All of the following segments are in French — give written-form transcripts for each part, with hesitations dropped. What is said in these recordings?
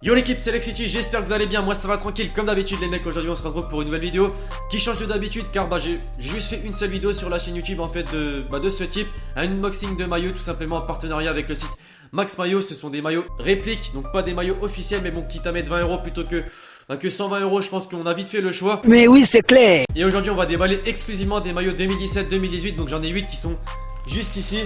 Yo l'équipe, c'est Lex City, j'espère que vous allez bien, moi ça va tranquille comme d'habitude les mecs. Aujourd'hui on se retrouve pour une nouvelle vidéo qui change de d'habitude car j'ai juste fait une seule vidéo sur la chaîne YouTube en fait de ce type. Un unboxing de maillots tout simplement en partenariat avec le site Max Maillot. Ce sont des maillots répliques, donc pas des maillots officiels, mais bon, quitte à mettre 20 € plutôt que 120 €, je pense qu'on a vite fait le choix. Mais oui, c'est clair. Et aujourd'hui on va déballer exclusivement des maillots 2017-2018, donc j'en ai 8 qui sont juste ici.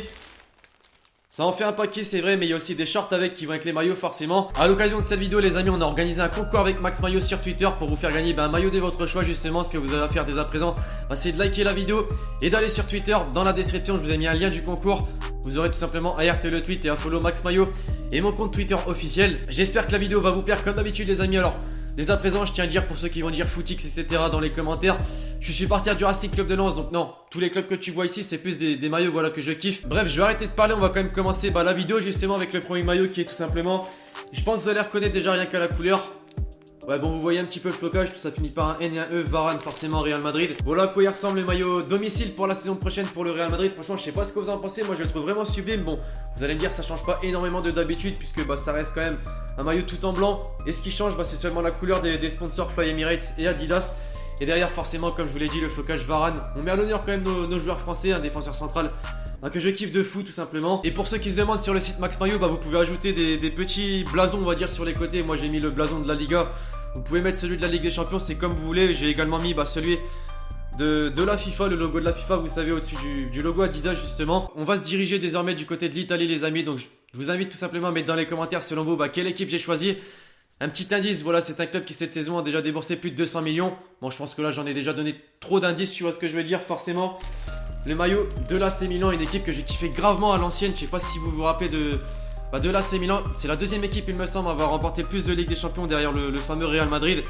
Ça en fait un paquet, c'est vrai, mais il y a aussi des shorts avec qui vont avec les maillots forcément. À l'occasion de cette vidéo les amis, on a organisé un concours avec Max Maillot sur Twitter pour vous faire gagner un maillot de votre choix. Justement, ce que vous avez à faire dès à présent, c'est de liker la vidéo et d'aller sur Twitter. Dans la description je vous ai mis un lien du concours. Vous aurez tout simplement à RT le tweet et à follow Max Maillot et mon compte Twitter officiel. J'espère que la vidéo va vous plaire comme d'habitude les amis. Alors dès à présent je tiens à dire pour ceux qui vont dire footix etc dans les commentaires, je suis parti à Jurassic Club de Lens, donc non, tous les clubs que tu vois ici c'est plus des maillots voilà que je kiffe. Bref, je vais arrêter de parler, on va quand même commencer la vidéo justement avec le premier maillot qui est tout simplement, je pense que vous allez reconnaître déjà rien qu'à la couleur. Ouais bon, vous voyez un petit peu le flocage, tout ça finit par un N et un E, Varane forcément Real Madrid. Voilà à quoi il ressemble le maillot domicile pour la saison prochaine pour le Real Madrid. Franchement je sais pas ce que vous en pensez, moi je le trouve vraiment sublime. Bon, vous allez me dire ça change pas énormément de d'habitude puisque ça reste quand même un maillot tout en blanc. Et ce qui change c'est seulement la couleur des sponsors Fly Emirates et Adidas. Et derrière forcément comme je vous l'ai dit le flocage Varane. On met à l'honneur quand même nos joueurs français, un défenseur central que je kiffe de fou tout simplement. Et pour ceux qui se demandent sur le site Max Maillot, vous pouvez ajouter des petits blasons on va dire sur les côtés. Moi j'ai mis le blason de la Liga. Vous pouvez mettre celui de la Ligue des Champions, c'est comme vous voulez. J'ai également mis celui de la FIFA, le logo de la FIFA, vous savez, au-dessus du logo Adidas justement. On va se diriger désormais du côté de l'Italie les amis. Donc je vous invite tout simplement à mettre dans les commentaires selon vous quelle équipe j'ai choisi. Un petit indice, voilà, c'est un club qui cette saison a déjà déboursé plus de 200 millions. Bon, je pense que là j'en ai déjà donné trop d'indices, tu vois ce que je veux dire forcément. Le maillot de l'AC Milan, une équipe que j'ai kiffé gravement à l'ancienne. Je sais pas si vous vous rappelez de l'AC Milan. C'est la deuxième équipe il me semble à avoir remporté plus de Ligue des Champions derrière le fameux Real Madrid.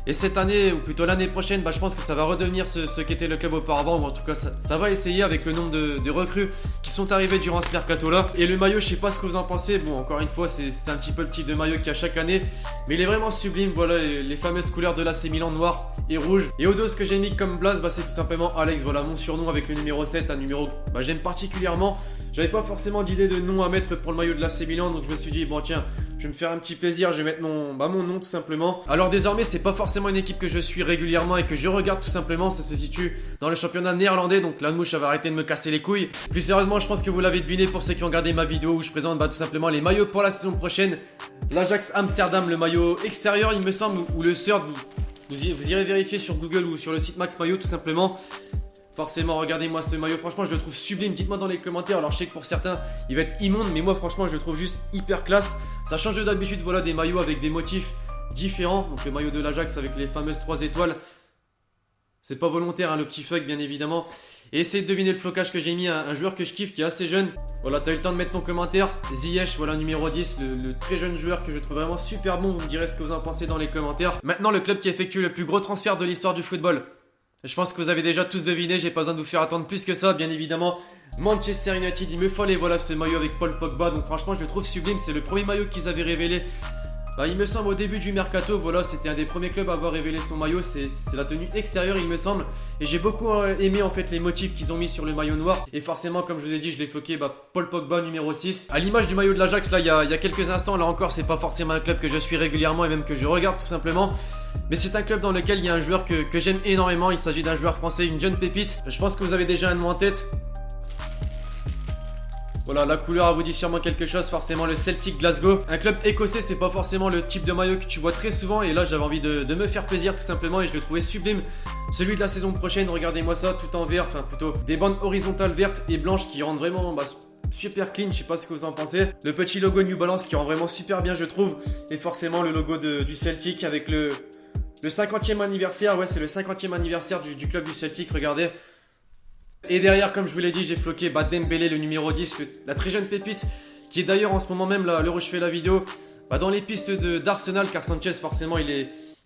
Et cette année, ou plutôt l'année prochaine, je pense que ça va redevenir ce qu'était le club auparavant. Ou en tout cas ça va essayer avec le nombre de recrues qui sont arrivés durant ce mercato là. Et le maillot, je sais pas ce que vous en pensez. Bon, encore une fois c'est un petit peu le type de maillot qu'il y a chaque année, mais il est vraiment sublime. Voilà les fameuses couleurs de l'AC Milan, noir et rouge. Et au dos ce que j'ai mis comme blaze, c'est tout simplement Alex. Voilà mon surnom avec le numéro 7, un numéro que j'aime particulièrement. J'avais pas forcément d'idée de nom à mettre pour le maillot de l'AC Milan, donc je me suis dit bon tiens, je vais me faire un petit plaisir, je vais mettre mon nom tout simplement. Alors désormais c'est pas forcément une équipe que je suis régulièrement et que je regarde tout simplement, ça se situe dans le championnat néerlandais, donc la mouche va arrêter de me casser les couilles. Plus sérieusement je pense que vous l'avez deviné pour ceux qui ont regardé ma vidéo où je présente tout simplement les maillots pour la saison prochaine. L'Ajax Amsterdam, le maillot extérieur il me semble, ou le third, vous irez vérifier sur Google ou sur le site Max Maillot tout simplement. Forcément, regardez-moi ce maillot, franchement je le trouve sublime, dites-moi dans les commentaires. Alors je sais que pour certains il va être immonde, mais moi franchement je le trouve juste hyper classe. Ça change d'habitude, voilà, des maillots avec des motifs différents. Donc le maillot de l'Ajax avec les fameuses 3 étoiles. C'est pas volontaire le petit fuck bien évidemment. Et essayez de deviner le flocage que j'ai mis, un joueur que je kiffe qui est assez jeune. Voilà, t'as eu le temps de mettre ton commentaire. Ziyech, voilà numéro 10, le très jeune joueur que je trouve vraiment super bon. Vous me direz ce que vous en pensez dans les commentaires. Maintenant le club qui effectue le plus gros transfert de l'histoire du football. Je pense que vous avez déjà tous deviné, j'ai pas besoin de vous faire attendre plus que ça, bien évidemment. Manchester United, il me fallait voilà ce maillot avec Paul Pogba, donc franchement je le trouve sublime, c'est le premier maillot qu'ils avaient révélé. Il me semble au début du mercato, voilà, c'était un des premiers clubs à avoir révélé son maillot, c'est la tenue extérieure il me semble. Et j'ai beaucoup aimé en fait les motifs qu'ils ont mis sur le maillot noir. Et forcément comme je vous ai dit, je l'ai floqué, Paul Pogba numéro 6. À l'image du maillot de l'Ajax là, il y a quelques instants, là encore c'est pas forcément un club que je suis régulièrement et même que je regarde tout simplement. Mais c'est un club dans lequel il y a un joueur que j'aime énormément, il s'agit d'un joueur français, une jeune pépite. Je pense que vous avez déjà un nom en tête. Voilà, la couleur vous dit sûrement quelque chose, forcément le Celtic Glasgow. Un club écossais, c'est pas forcément le type de maillot que tu vois très souvent. Et là j'avais envie de me faire plaisir tout simplement et je le trouvais sublime. Celui de la saison prochaine, regardez-moi ça, tout en vert, enfin plutôt des bandes horizontales vertes et blanches qui rendent vraiment super clean, je sais pas ce que vous en pensez. Le petit logo New Balance qui rend vraiment super bien je trouve. Et forcément le logo du Celtic avec le 50e anniversaire, ouais c'est le 50e anniversaire du club du Celtic, regardez. Et derrière comme je vous l'ai dit j'ai floqué Dembélé le numéro 10, la très jeune pépite qui est d'ailleurs en ce moment même là, à l'heure où je fais la vidéo, dans les pistes d'Arsenal car Sanchez forcément il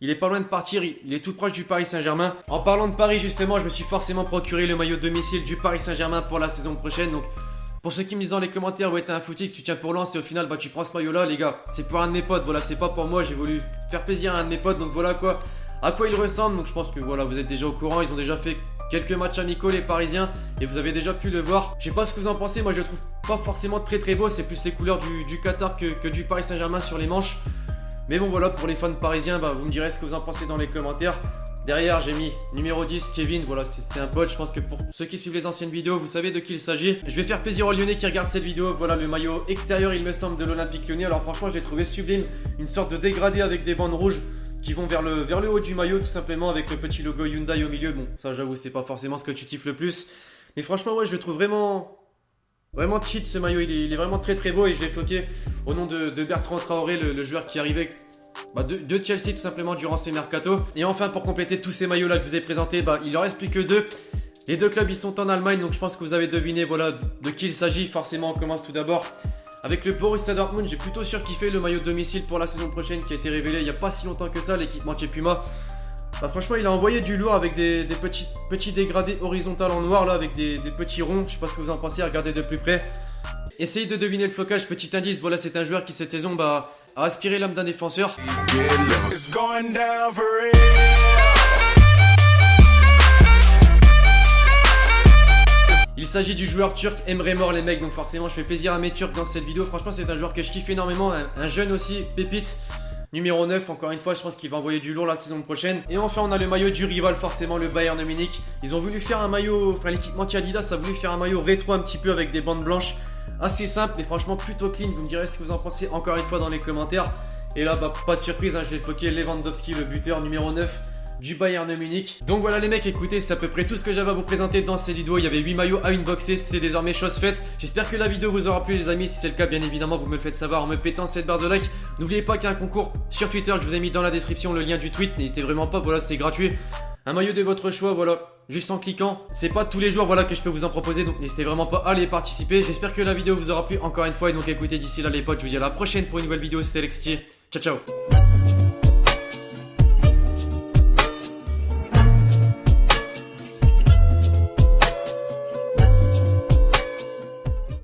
est pas loin de partir, il est tout proche du Paris Saint-Germain. En parlant de Paris justement je me suis forcément procuré le maillot domicile du Paris Saint-Germain pour la saison prochaine. Donc pour ceux qui me disent dans les commentaires ouais t'es un footix, tu tiens pour Lens et au final tu prends ce maillot là les gars, c'est pour un de mes potes, voilà c'est pas pour moi, j'ai voulu faire plaisir à un de mes potes donc voilà à quoi il ressemble. Donc je pense que voilà vous êtes déjà au courant, ils ont déjà fait quelques matchs amicaux les Parisiens et vous avez déjà pu le voir. Je sais pas ce que vous en pensez, moi je le trouve pas forcément très beau, c'est plus les couleurs du Qatar que du Paris Saint-Germain sur les manches. Mais bon voilà, pour les fans parisiens, bah, vous me direz ce que vous en pensez dans les commentaires. Derrière j'ai mis numéro 10 Kevin, voilà c'est un pote, je pense que pour ceux qui suivent les anciennes vidéos vous savez de qui il s'agit. Je vais faire plaisir aux Lyonnais qui regardent cette vidéo, voilà le maillot extérieur il me semble de l'Olympique Lyonnais. Alors franchement je l'ai trouvé sublime, une sorte de dégradé avec des bandes rouges qui vont vers le haut du maillot tout simplement avec le petit logo Hyundai au milieu. Bon ça j'avoue c'est pas forcément ce que tu kiffes le plus. Mais franchement ouais je le trouve vraiment cheat ce maillot, il est vraiment très beau et je l'ai floqué au nom de Bertrand Traoré, le joueur qui arrivait de Chelsea tout simplement durant ce mercato. Et enfin pour compléter tous ces maillots là que je vous ai présentés, il en reste plus que 2. Les 2 clubs ils sont en Allemagne, donc je pense que vous avez deviné voilà de qui il s'agit. Forcément on commence tout d'abord avec le Borussia Dortmund. J'ai plutôt surkiffé le maillot de domicile pour la saison prochaine qui a été révélé il n'y a pas si longtemps que ça, l'équipement chez Puma. Franchement il a envoyé du lourd avec des petits dégradés horizontaux en noir là avec des petits ronds. Je sais pas ce que vous en pensez, regardez de plus près. Essayez de deviner le flocage, petit indice, voilà c'est un joueur qui cette saison a aspiré l'âme d'un défenseur. Il s'agit du joueur turc Emre Mor les mecs, donc forcément je fais plaisir à mes Turcs dans cette vidéo. Franchement c'est un joueur que je kiffe énormément, un jeune aussi, pépite. Numéro 9, encore une fois, je pense qu'il va envoyer du lourd la saison prochaine. Et enfin, on a le maillot du rival, forcément, le Bayern Munich. Ils ont voulu faire un maillot, enfin l'équipement Adidas a voulu faire un maillot rétro un petit peu avec des bandes blanches. Assez simple, mais franchement plutôt clean. Vous me direz ce que vous en pensez encore une fois dans les commentaires. Et là, pas de surprise, je l'ai floqué, Lewandowski, le buteur numéro 9 du Bayern Munich. Donc voilà les mecs, écoutez, c'est à peu près tout ce que j'avais à vous présenter dans cette vidéo. Il y avait 8 maillots à unboxer, c'est désormais chose faite. J'espère que la vidéo vous aura plu les amis. Si c'est le cas, bien évidemment, vous me le faites savoir en me pétant cette barre de like. N'oubliez pas qu'il y a un concours sur Twitter que je vous ai mis dans la description, le lien du tweet. N'hésitez vraiment pas, voilà, c'est gratuit. Un maillot de votre choix, voilà, juste en cliquant. C'est pas tous les jours, voilà, que je peux vous en proposer, donc n'hésitez vraiment pas à aller participer. J'espère que la vidéo vous aura plu encore une fois. Et donc écoutez, d'ici là les potes, je vous dis à la prochaine pour une nouvelle vidéo. C'était Lexty. Ciao ciao.